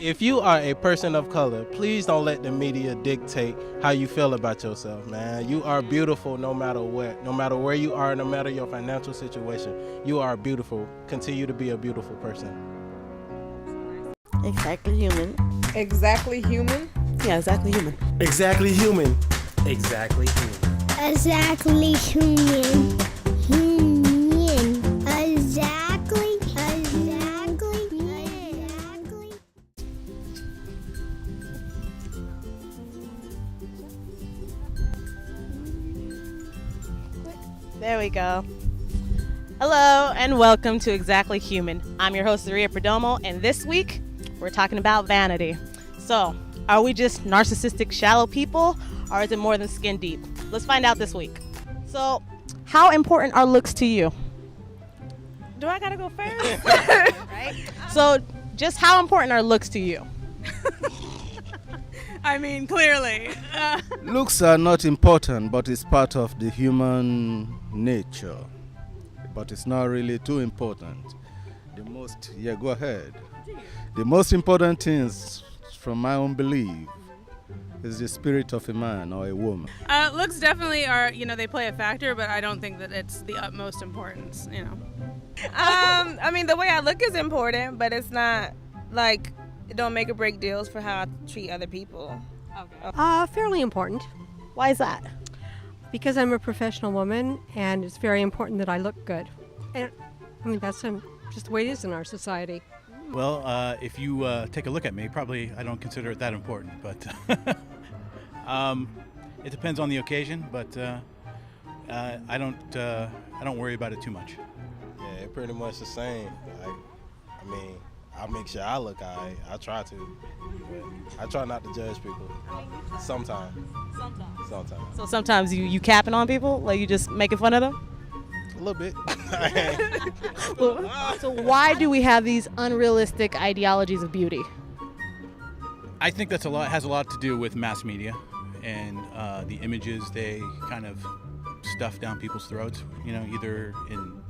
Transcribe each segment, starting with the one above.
If you are a person of color, please don't let the media dictate how you feel about yourself, man. You are beautiful no matter what. No matter where you are, no matter your financial situation, you are beautiful. Continue to be a beautiful person. Exactly human. Exactly human? Yeah, exactly human. Exactly human. Exactly human. Exactly human. Human. Exactly. There we go. Hello and welcome to Exactly Human. I'm your host, Ria Perdomo, and this week we're talking about vanity. So, are we just narcissistic, shallow people, or is it more than skin deep? Let's find out this week. So, how important are looks to you? Do I gotta go first? Right? So, just how important are looks to you? I mean, clearly. Looks are not important, but it's part of the human nature. But it's not really too important. Go ahead. The most important things, from my own belief, is the spirit of a man or a woman. Looks definitely are, they play a factor, but I don't think that it's the utmost importance, I mean, the way I look is important, but it's not like it don't make or break deals for how I treat other people. Okay. Fairly important. Why is that? Because I'm a professional woman, and it's very important that I look good. And I mean, that's just the way it is in our society. Well, if you take a look at me, probably I don't consider it that important, but it depends on the occasion. But I don't worry about it too much. Yeah, it's pretty much the same. I make sure I look all right. I try to. But I try not to judge people. Sometimes. So sometimes you capping on people? Like you just making fun of them? A little bit. So why do we have these unrealistic ideologies of beauty? I think has a lot to do with mass media and the images they kind of stuff down people's throats. Either in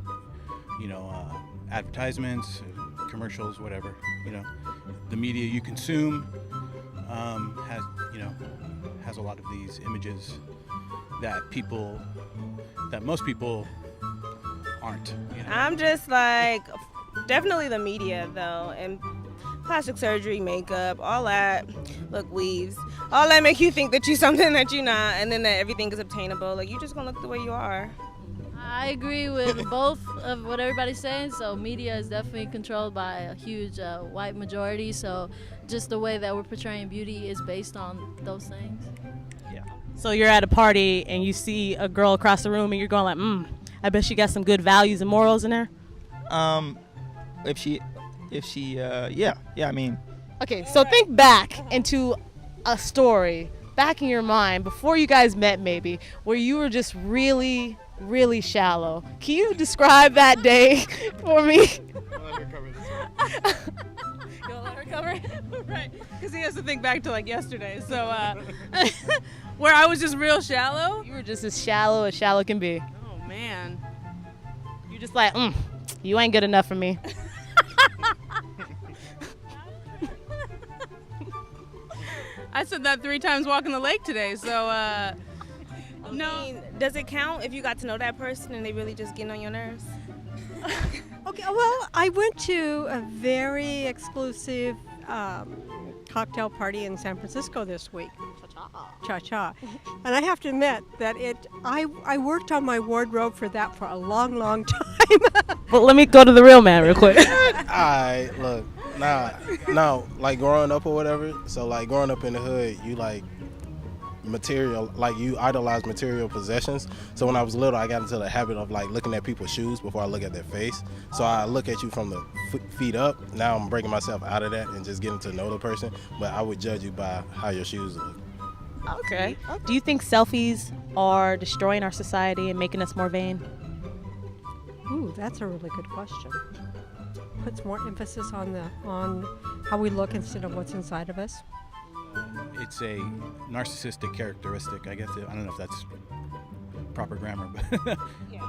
advertisements, commercials, whatever. The media you consume has a lot of these images that most people aren't. I'm just like, definitely the media though, and plastic surgery, makeup, all that, look, weaves, all that make you think that you're something that you're not, and then that everything is obtainable. Like, you just gonna look the way you are. I agree with both of what everybody's saying. So media is definitely controlled by a huge white majority. So just the way that we're portraying beauty is based on those things. Yeah. So you're at a party and you see a girl across the room and you're going like, I bet she got some good values and morals in there. Yeah, I mean. Okay, so think back into a story back in your mind before you guys met maybe, where you were just really, really shallow. Can you describe that day for me? You'll let her cover it? Right, because he has to think back to like yesterday. So where I was just real shallow? You were just as shallow can be. Oh, man. You're just like, you ain't good enough for me. I said that 3 times walking the lake today, so no. I mean, does it count if you got to know that person and they really just getting on your nerves? Okay, well, I went to a very exclusive cocktail party in San Francisco this week. Cha-cha. And I have to admit that I worked on my wardrobe for that for a long, long time. Well, let me go to the real man real quick. Alright, look. Now, like growing up or whatever, so like growing up in the hood, you like material, like you idolize material possessions. So when I was little, I got into the habit of like looking at people's shoes before I look at their face. So I look at you from the feet up. Now I'm breaking myself out of that and just getting to know the person. But I would judge you by how your shoes look. Okay. Do you think selfies are destroying our society and making us more vain? Ooh, that's a really good question. Puts more emphasis on how we look instead of what's inside of us. It's a narcissistic characteristic, I guess. I don't know if that's proper grammar, but Yeah.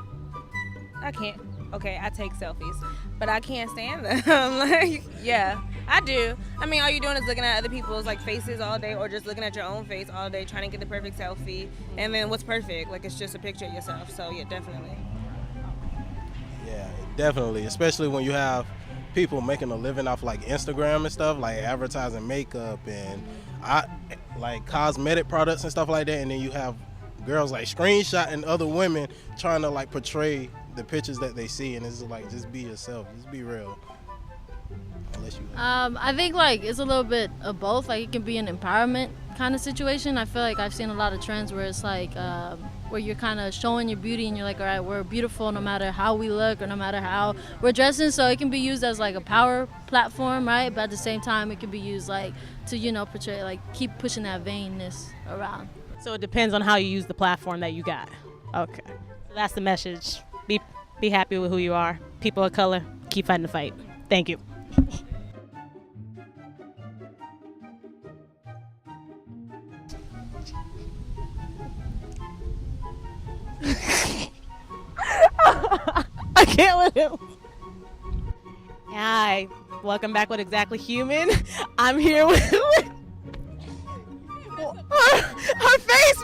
I can't. Okay, I take selfies, but I can't stand them. Like, yeah, I do. I mean, all you're doing is looking at other people's like faces all day, or just looking at your own face all day, trying to get the perfect selfie. And then what's perfect? Like, it's just a picture of yourself. So yeah, definitely. Yeah, definitely. Especially when you have people making a living off like Instagram and stuff, like advertising makeup and like cosmetic products and stuff like that. And then you have girls like screenshotting other women trying to like portray the pictures that they see, and it's like, just be yourself, just be real. Unless you I think like it's a little bit of both. Like it can be an empowerment kind of situation. I feel like I've seen a lot of trends where it's like where you're kind of showing your beauty and you're like, all right, we're beautiful no matter how we look or no matter how we're dressing. So it can be used as like a power platform, right? But at the same time, it can be used like to, you know, portray, like keep pushing that vainness around. So it depends on how you use the platform that you got. Okay. So that's the message. Be happy with who you are. People of color, keep fighting the fight. Thank you. I can't with him. Hi, welcome back with Exactly Human. I'm here with her face.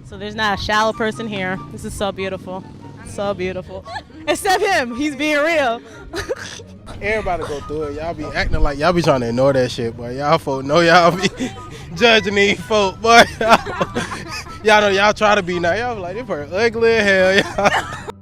So there's not a shallow person here. This is so beautiful. So beautiful. Except him. He's being real. everybody go through it. Y'all be acting like y'all be trying to ignore that shit, but y'all folk know y'all be judging these folk, boy. Y'all know y'all try to be nice. Y'all be like, this person ugly as hell. Y'all.